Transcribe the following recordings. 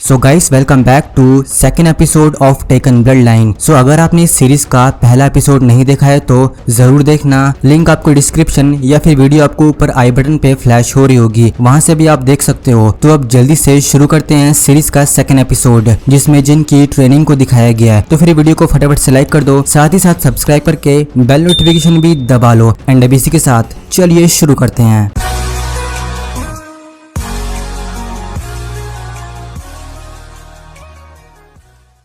So guys welcome back to second episode of taken bloodline. So अगर आपने इस series का पहला एपिसोड नहीं देखा है तो जरूर देखना। लिंक आपको डिस्क्रिप्शन या फिर वीडियो आपको ऊपर आई बटन पे फ्लैश हो रही होगी, वहां से भी आप देख सकते हो। तो अब जल्दी से शुरू करते हैं सीरीज का सेकेंड एपिसोड, जिसमें जिन की ट्रेनिंग को दिखाया गया है। तो फिर वीडियो को फटाफट से लाइक कर दो, साथ ही साथ सब्सक्राइब करके बेल नोटिफिकेशन भी दबा लो। एंड अब इसी के साथ चलिए शुरू करते हैं।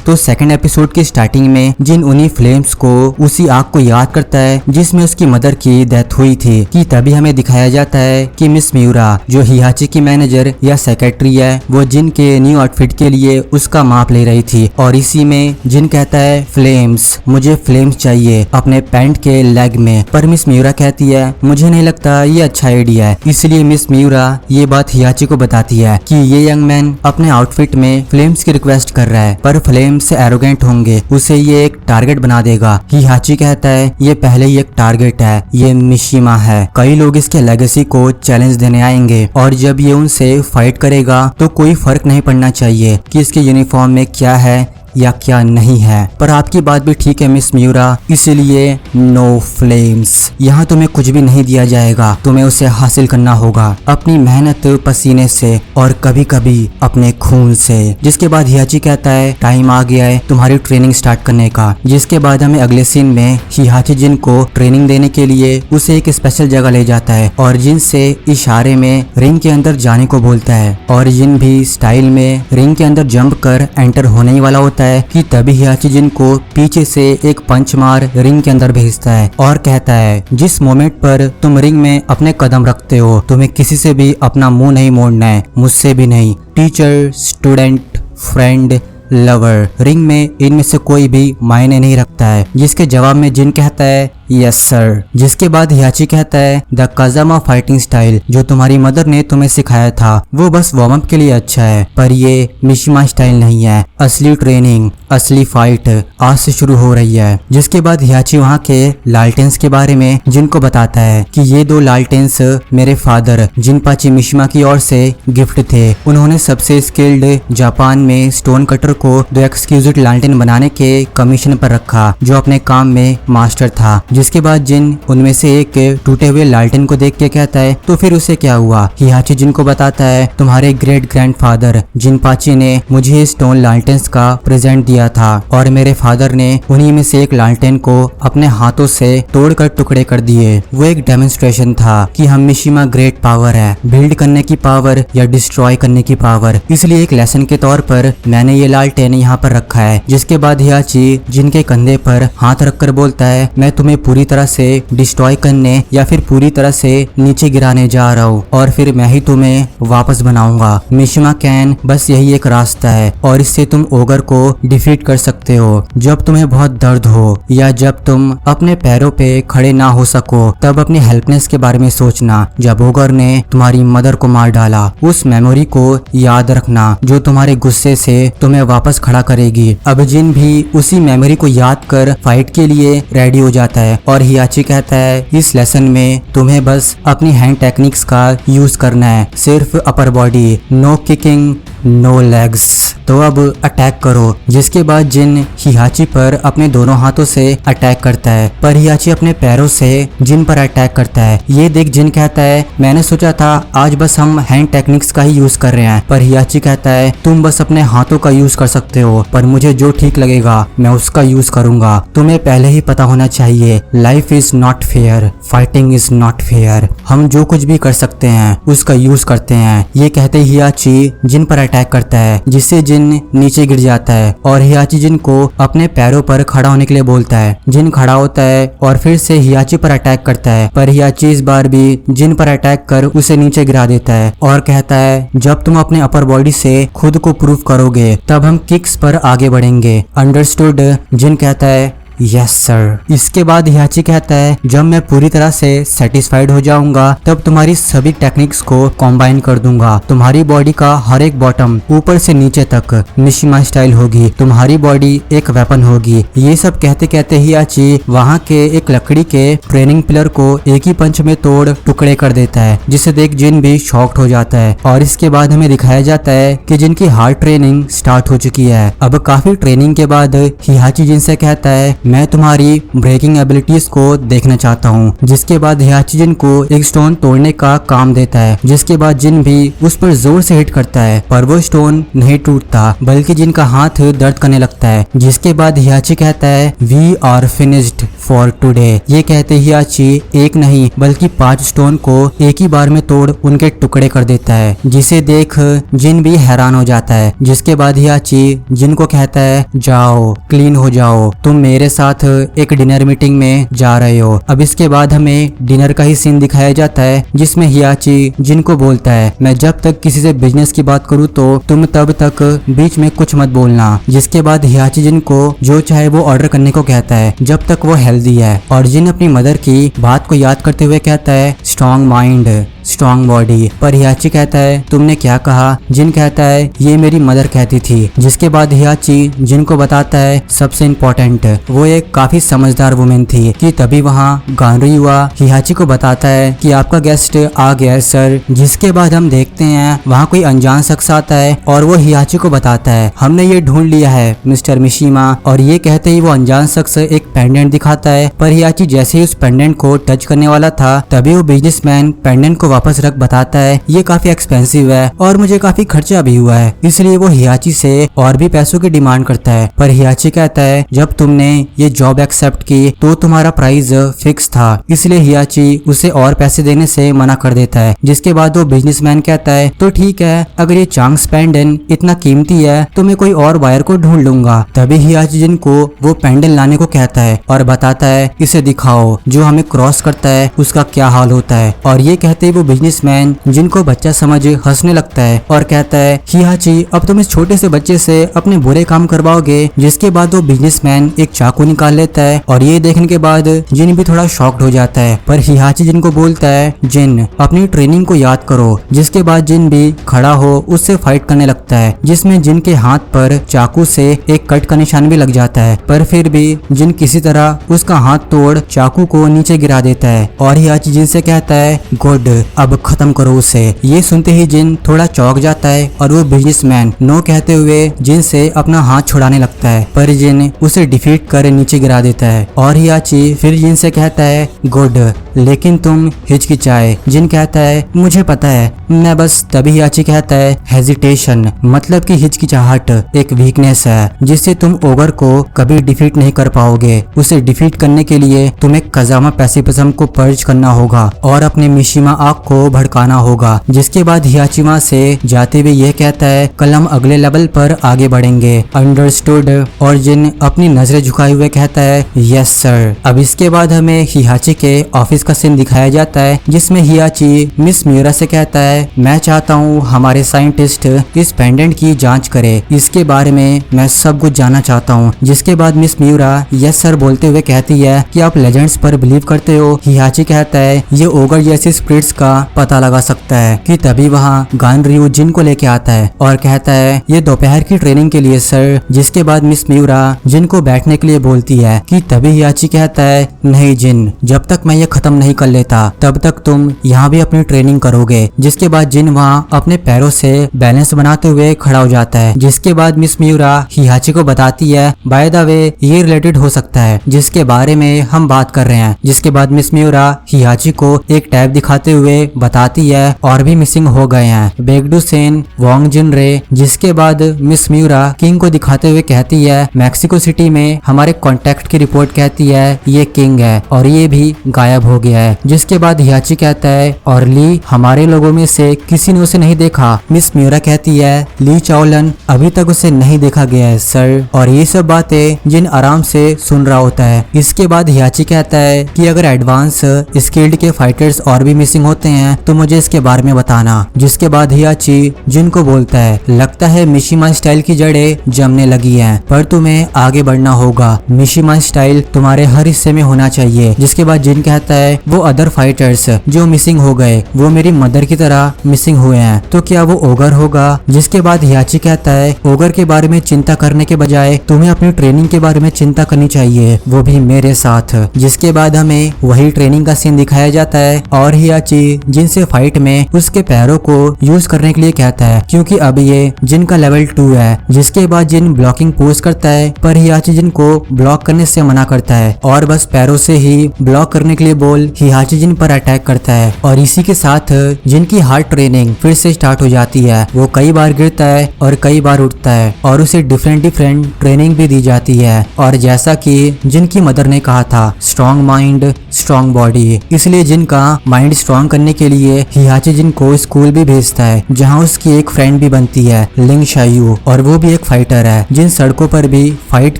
तो सेकंड एपिसोड की स्टार्टिंग में जिन उन्हीं फ्लेम्स को उसी आग को याद करता है जिसमें उसकी मदर की डेथ हुई थी, कि तभी हमें दिखाया जाता है कि मिस मियूरा जो हियाची की मैनेजर या सेक्रेटरी है, वो जिन के न्यू आउटफिट के लिए उसका माप ले रही थी। और इसी में जिन कहता है फ्लेम्स, मुझे फ्लेम्स चाहिए अपने पैंट के लेग में। पर मिस मियूरा कहती है मुझे नहीं लगता ये अच्छा आइडिया है। इसलिए मिस मियूरा ये बात हियाची को बताती है कि ये यंग मैन अपने आउटफिट में फ्लेम्स की रिक्वेस्ट कर रहा है, पर फ्लेम्स से एरोगेंट होंगे, उसे ये एक टारगेट बना देगा। हियाची कहता है ये पहले ही एक टारगेट है, ये मिशिमा है। कई लोग इसके लेगेसी को चैलेंज देने आएंगे और जब ये उनसे फाइट करेगा तो कोई फर्क नहीं पड़ना चाहिए कि इसके यूनिफॉर्म में क्या है या क्या नहीं है। पर आपकी बात भी ठीक है मिस मियूरा, इसलिए नो फ्लेम्स। यहाँ तुम्हें कुछ भी नहीं दिया जाएगा, तुम्हें उसे हासिल करना होगा अपनी मेहनत, पसीने से और कभी कभी अपने खून से। जिसके बाद हियाची कहता है टाइम आ गया है तुम्हारी ट्रेनिंग स्टार्ट करने का। जिसके बाद हमें अगले सीन में हियाची जिन को ट्रेनिंग देने के लिए उसे एक स्पेशल जगह ले जाता है और जिन से इशारे में रिंग के अंदर जाने को बोलता है। और जिन भी स्टाइल में रिंग के अंदर जंप कर एंटर होने ही वाला होता है कि तभी हियाची जिन को पीछे से एक पंच मार रिंग के अंदर भेजता है और कहता है जिस मोमेंट पर तुम रिंग में अपने कदम रखते हो तुम्हें किसी से भी अपना मुंह नहीं मोड़ना है, मुझसे भी नहीं। Teacher, student, friend, lover, ring में इनमें से कोई भी मायने नहीं रखता है। जिसके जवाब में जिन कहता है यस सर। जिसके बाद हियाची कहता है द काजामा फाइटिंग स्टाइल जो तुम्हारी मदर ने तुम्हें सिखाया था वो बस वार्म अप के लिए अच्छा है, पर ये मिशिमा स्टाइल नहीं है। असली ट्रेनिंग, असली फाइट आज से शुरू हो रही है। जिसके बाद हियाची वहाँ के लालटेंस के बारे में जिनको बताता है कि ये दो लालटेंस मेरे फादर जिनपाची मिशिमा की ओर से गिफ्ट थे। उन्होंने सबसे स्किल्ड जापान में स्टोन कटर को दो एक्सक्यूजिट लालटेन बनाने के कमीशन पर रखा जो अपने काम में मास्टर था। जिसके बाद जिन उनमें से एक टूटे हुए लालटेन को देख के कहता है तो फिर उसे क्या हुआ। हियाची जिन को बताता है तुम्हारे ग्रेट ग्रैंडफादर जिनपाची ने मुझे स्टोन लालटेन्स का प्रेजेंट दिया था और मेरे फादर ने उन्हीं में से एक लालटेन को अपने हाथों से तोड़कर टुकड़े कर दिए। वो एक डेमोन्स्ट्रेशन था कि हम मिशिमा ग्रेट पावर है, बिल्ड करने की पावर या डिस्ट्रॉय करने की पावर। इसलिए एक लेसन के तौर पर मैंने ये लालटेन यहाँ पर रखा है। जिसके बाद हियाची जिनके कंधे पर हाथ रखकर बोलता है मैं तुम्हें पूरी तरह से डिस्ट्रॉय करने या फिर पूरी तरह से नीचे गिराने जा रहा हूँ और फिर मैं ही तुम्हें वापस बनाऊंगा। मिशिमा कैन बस यही एक रास्ता है और इससे तुम ओगर को डिफीट कर सकते हो। जब तुम्हें बहुत दर्द हो या जब तुम अपने पैरों पे खड़े ना हो सको तब अपनी हेल्पनेस के बारे में सोचना। जब ओगर ने तुम्हारी मदर को मार डाला उस मेमोरी को याद रखना जो तुम्हारे गुस्से से तुम्हें वापस खड़ा करेगी। अब जिन भी उसी मेमोरी को याद कर फाइट के लिए रेडी हो जाता है और हियाची कहता है इस लेसन में तुम्हें बस अपनी हैंड टेक्निक्स का यूज करना है, सिर्फ upper body, no kicking, no legs. तो अब अटैक करो। जिसके बाद जिन हियाची पर अपने दोनों हाथों से अटैक करता है पर हियाची अपने पैरों से जिन पर अटैक करता है। ये देख जिन कहता है मैंने सोचा था आज बस हम हैंड टेक्निक्स का ही यूज कर रहे हैं, पर हियाची कहता है तुम बस अपने हाथों का यूज कर सकते हो, पर मुझे जो ठीक लगेगा मैं उसका यूज करूंगा। तुम्हें पहले ही पता होना चाहिए life is not fair, fighting is not fair. हम जो कुछ भी कर सकते हैं उसका यूज करते हैं। ये कहते ही हियाची जिन पर अटैक करता है जिससे जिन नीचे गिर जाता है और हियाची जिन को अपने पैरों पर खड़ा होने के लिए बोलता है। जिन खड़ा होता है और फिर से हियाची पर अटैक करता है, पर हियाची इस बार भी जिन पर अटैक कर उसे नीचे गिरा देता है और कहता है जब तुम अपने अपर बॉडी से खुद को प्रूव करोगे तब हम किक्स पर आगे बढ़ेंगे, अंडरस्टूड। जिन कहता है यस सर। इसके बाद हियाची कहता है जब मैं पूरी तरह से सेटिस्फाइड हो जाऊंगा तब तुम्हारी सभी टेक्निक्स को कॉम्बाइन कर दूंगा। तुम्हारी बॉडी का हर एक बॉटम ऊपर से नीचे तक मिशिमा स्टाइल होगी। तुम्हारी बॉडी एक वेपन होगी। ये सब कहते कहते हियाची वहाँ के एक लकड़ी के ट्रेनिंग पिलर को एक ही पंच में तोड़ टुकड़े कर देता है, जिसे देख जिन भी शॉक्ड हो जाता है। और इसके बाद हमें दिखाया जाता है कि जिन की हार्ड ट्रेनिंग स्टार्ट हो चुकी है। अब काफी ट्रेनिंग के बाद हियाची जिन से कहता है मैं तुम्हारी ब्रेकिंग एबिलिटीज को देखना चाहता हूँ। जिसके बाद हियाची जिन को एक स्टोन तोड़ने का काम देता है, जिसके बाद जिन भी उस पर जोर से हिट करता है पर वो स्टोन नहीं टूटता, बल्कि जिन का हाथ दर्द करने लगता है। जिसके बाद हियाची कहता है we are finished for today. ये कहते हियाची एक नहीं बल्कि 5 स्टोन को एक ही बार में तोड़ उनके टुकड़े कर देता है, जिसे देख जिन भी हैरान हो जाता है। जिसके बाद हियाची जिन को कहता है जाओ क्लीन हो जाओ, तुम मेरे साथ एक डिनर मीटिंग में जा रहे हो। अब इसके बाद हमें डिनर का ही सीन दिखाया जाता है, जिसमें हियाची जिन को बोलता है मैं जब तक किसी से बिजनेस की बात करूँ तो तुम तब तक बीच में कुछ मत बोलना। जिसके बाद हियाची जिन को जो चाहे वो ऑर्डर करने को कहता है जब तक वो हेल्दी है। और जिन अपनी मदर की बात को याद करते हुए कहता है स्ट्रॉन्ग माइंड स्ट्रॉन्ग बॉडी। पर हियाची कहता है तुमने क्या कहा? जिन कहता है ये मेरी मदर कहती थी। जिसके बाद हियाची जिन को बताता है सबसे इम्पोर्टेंट वो एक काफी समझदार वुमेन थी कि तभी वहाँ गानरीयुआ हियाची को बताता है कि आपका गेस्ट आ गया है सर। जिसके बाद हम देखते हैं वहाँ कोई अनजान शख्स आता है और वो हियाची को बताता है हमने ये ढूंढ लिया है मिस्टर मिशिमा। और ये कहते ही वो अनजान शख्स एक पेंडेंट दिखाता है, पर हियाची जैसे ही उस पेंडेंट को टच करने वाला था तभी वो बिजनेसमैन पेंडेंट को वापस रख बताता है ये काफी एक्सपेंसिव है और मुझे काफी खर्चा भी हुआ है, इसलिए वो हियाची से और भी पैसों की डिमांड करता है। पर हियाची कहता है जब तुमने ये जॉब एक्सेप्ट की तो तुम्हारा प्राइस फिक्स था, इसलिए हियाची उसे और पैसे देने से मना कर देता है। जिसके बाद वो बिजनेसमैन कहता है तो ठीक है, अगर ये चांग्स पेंडेंट इतना कीमती है तो मैं कोई और बायर को ढूंढ लूंगा। तभी हियाची जिन को वो पेंडेंट लाने को कहता है और बताता है इसे दिखाओ, जो हमें क्रॉस करता है उसका क्या हाल होता है। और ये कहते ही वो बिजनेसमैन जिनको बच्चा समझ हंसने लगता है और कहता है हियाची अब तुम इस छोटे से बच्चे से अपने बुरे काम करवाओगे। जिसके बाद वो बिजनेसमैन एक चाकू निकाल लेता है और ये देखने के बाद जिन भी थोड़ा शॉक्ड हो जाता है। पर हियाची जिन को बोलता है जिन अपनी ट्रेनिंग को याद करो। जिसके बाद जिन भी खड़ा हो उससे फाइट करने लगता है, जिसमें जिन के हाथ पर चाकू से एक कट का निशान भी लग जाता है। पर फिर भी जिन किसी तरह उसका हाथ तोड़ चाकू को नीचे गिरा देता है और हियाची जिन से कहता है गुड अब खत्म करो उसे। ये सुनते ही जिन थोड़ा चौंक जाता है और वो बिजनेसमैन नो कहते हुए जिन से अपना हाथ छुड़ाने लगता है, पर जिन उसे डिफीट कर नीचे गिरा देता है। और हियाची फिर जिन से कहता है गुड लेकिन तुम हिचकिचाए। जिन कहता है मुझे पता है मैं बस। तभी हियाची कहता है हेजिटेशन मतलब कि हिचकिचाहट एक वीकनेस है जिससे तुम ओगर को कभी डिफीट नहीं कर पाओगे। उसे डिफीट करने के लिए तुम्हें कजामा पैसिफिज्म को पर्ज करना होगा और अपने मिशिमा आग को भड़काना होगा। जिसके बाद हियाची वहां से जाते हुए यह कहता है कल हम अगले लेवल पर आगे बढ़ेंगे, अंडरस्टूड। और जिन अपनी नजरें झुकाए हुए कहता है यस सर। अब इसके बाद हमें हियाची के ऑफिस का सीन दिखाया जाता है, जिसमें हियाची मिस मियूरा से कहता है मैं चाहता हूँ हमारे साइंटिस्ट इस पेंडेंट की जांच करे, इसके बारे में मैं सब कुछ जानना चाहता हूँ। जिसके बाद मिस मियूरा यस सर बोलते हुए कहती है कि आप लेजेंड्स पर बिलीव करते हो। हियाची कहता है ये ओगर जैसी स्पिरिट्स का पता लगा सकता है कि तभी वहाँ गानरियू जिन को लेके आता है और कहता है ये दोपहर की ट्रेनिंग के लिए सर। जिसके बाद मिस मियूरा जिन को बैठने के लिए बोलती है कि तभी हियाची कहता है नहीं जिन, जब तक मैं ये खत्म नहीं कर लेता तब तक तुम यहाँ भी अपनी ट्रेनिंग करोगे। जिसके बाद जिन वहाँ अपने पैरों से बैलेंस बनाते हुए खड़ा हो जाता है। जिसके बाद मिस मियूरा हियाची को बताती है बाय द वे ये रिलेटेड हो सकता है जिसके बारे में हम बात कर रहे हैं। जिसके बाद मिस मियूरा हियाची को एक टैब दिखाते हुए बताती है और भी मिसिंग हो गए हैं बेगडू सेन वोंग जिन रे। जिसके बाद मिस मियूरा किंग को दिखाते हुए कहती है मैक्सिको सिटी में हमारे कॉन्टेक्ट की रिपोर्ट कहती है ये किंग है और ये भी गायब हो गया है। जिसके बाद हियाची कहता है और ली हमारे लोगों में से किसी ने उसे नहीं देखा। मिस मियूरा कहती है ली चाओलन अभी तक उसे नहीं देखा गया है सर। और ये सब बातें जिन आराम से सुन रहा होता है। इसके बाद हियाची कहता है कि अगर एडवांस स्किल्ड के फाइटर्स और भी मिसिंग होते हैं तो मुझे इसके बारे में बताना। जिसके बाद हियाची जिन को बोलता है लगता है मिशिमा स्टाइल की जड़ें जमने लगी हैं, पर तुम्हें आगे बढ़ना होगा। मिशिमा स्टाइल तुम्हारे हर हिस्से में होना चाहिए। जिसके बाद जिन कहता है वो अदर फाइटर्स जो मिसिंग हो गए वो मेरी मदर की तरह मिसिंग हुए हैं, तो क्या वो ओगर होगा। जिसके बाद हियाची कहता है ओगर के बारे में चिंता करने के बजाय तुम्हें अपनी ट्रेनिंग के बारे में चिंता करनी चाहिए, वो भी मेरे साथ। जिसके बाद हमें वही ट्रेनिंग का सीन दिखाया जाता है और हियाची जिन से फाइट में उसके पैरों को यूज करने के लिए कहता है क्योंकि अब ये जिन का लेवल 2 है। जिसके बाद जिन ब्लॉकिंग पोज करता है पर हियाची जिन को ब्लॉक करने से मना करता है और बस पैरों से ही ब्लॉक करने के लिए बोल हियाची जिन पर अटैक करता है। और इसी के साथ जिनकी हार्ड ट्रेनिंग फिर से स्टार्ट हो जाती है। वो कई बार गिरता है और कई बार उठता है और उसे डिफरेंट ट्रेनिंग भी दी जाती है। और जैसा कि जिनकी मदर ने कहा था स्ट्रॉन्ग माइंड स्ट्रॉन्ग बॉडी, इसलिए जिनका माइंड स्ट्रॉन्ग करने के लिए हियाची जिन को स्कूल भी भेजता है जहाँ उसकी एक फ्रेंड भी बनती है लिंग शायू, और वो भी एक फाइटर है। जिन सड़कों पर भी फाइट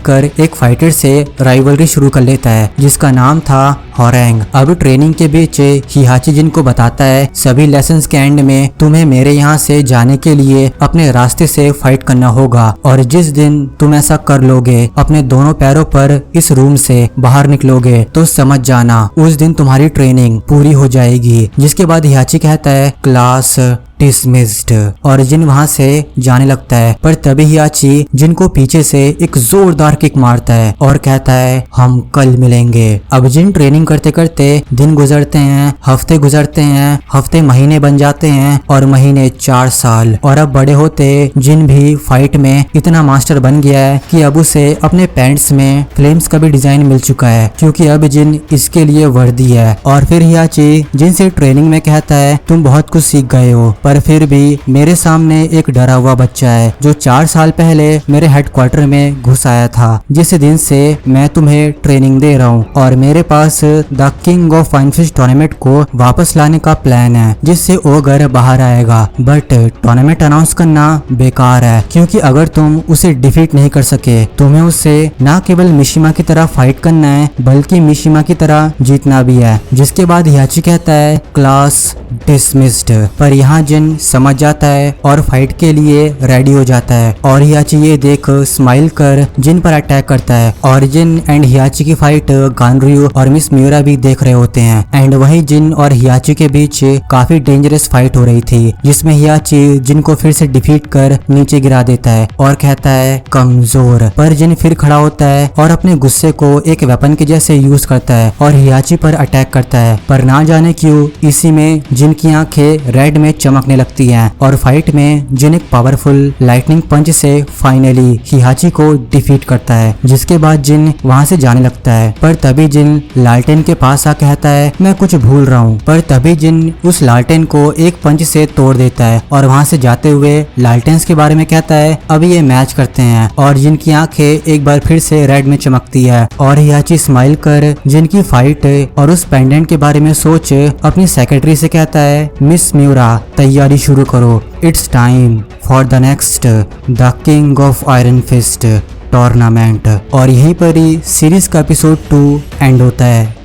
कर एक फाइटर से राइवलरी शुरू कर लेता है जिसका नाम था होरेंग। अब ट्रेनिंग के बीच हियाची जिन को बताता है सभी लेसन्स के एंड में तुम्हें मेरे यहाँ से जाने के लिए अपने रास्ते से फाइट करना होगा, और जिस दिन तुम ऐसा कर लोगे अपने दोनों पैरों पर इस रूम से बाहर निकलोगे तो समझ जाना उस दिन तुम्हारी ट्रेनिंग पूरी हो जाएगी। जिसके बाद हियाची कहता है क्लास डिसमिस्ड और जिन वहां से जाने लगता है, पर तभी हियाची जिन को पीछे से एक जोरदार किक मारता है और कहता है हम कल मिलेंगे। अब जिन ट्रेनिंग करते करते दिन गुजरते हैं, हफ्ते गुजरते हैं, हफ्ते महीने बन जाते हैं और महीने 4 साल। और अब बड़े होते जिन भी फाइट में इतना मास्टर बन गया है कि अब उसे अपने पैंट्स में फ्लेम्स का भी डिजाइन मिल चुका है क्योंकि अब जिन इसके लिए वर्दी है। और फिर हियाची जिन से ट्रेनिंग में कहता है तुम बहुत कुछ सीख गए हो, पर फिर भी मेरे सामने एक डरा हुआ बच्चा है जो 4 साल पहले मेरे हेडक्वार्टर में घुस आया था। जिस दिन से मैं तुम्हें ट्रेनिंग दे रहा हूँ और मेरे पास the king of fine fish tournament को वापस लाने का प्लान है जिससे ओगर बाहर आएगा। बट टूर्नामेंट अनाउंस करना बेकार है क्योंकि अगर तुम उसे डिफीट नहीं कर सके तुम्हें उससे न केवल मिशिमा की तरह फाइट करना है बल्कि मिशिमा की तरह जीतना भी है। जिसके बाद हियाची कहता है क्लास डिसमिस्ड, पर यहाँ जिन समझ जाता है और फाइट के लिए रेडी हो जाता है। और हियाची ये देख स्माइल कर जिन पर अटैक करता है और जिन एंड हियाची की फाइट गानरयू और मिस मियूरा भी देख रहे होते हैं। एंड वही जिन और हियाची के बीच काफी डेंजरस फाइट हो रही थी जिसमें हियाची जिन को फिर से डिफीट कर नीचे गिरा देता है और कहता है कमजोर। पर जिन फिर खड़ा होता है और अपने गुस्से को एक वेपन के जैसे यूज करता है और हियाची पर अटैक करता है। पर ना जाने क्यों इसी में जिन की आंखें रेड में चमकने लगती हैं और फाइट में जिन एक पावरफुल लाइटनिंग पंच से फाइनली हियाची को डिफीट करता है। जिसके बाद जिन वहां से जाने लगता है, पर तभी जिन लालटेन के पास आ कहता है मैं कुछ भूल रहा हूँ। पर तभी जिन उस लालटेन को एक पंच से तोड़ देता है और वहां से जाते हुए लालटेन्स के बारे में कहता है अभी ये मैच करते हैं। और जिनकी आंखें एक बार फिर से रेड में चमकती है और हियाची स्माइल कर जिनकी फाइट और उस पेंडेंट के बारे में सोच अपनी सेक्रेटरी से कहता है मिस मियूरा तैयारी शुरू करो, it's time for the next the king of iron fist tournament. और यहीं पर ही सीरीज का एपिसोड 2 एंड होता है।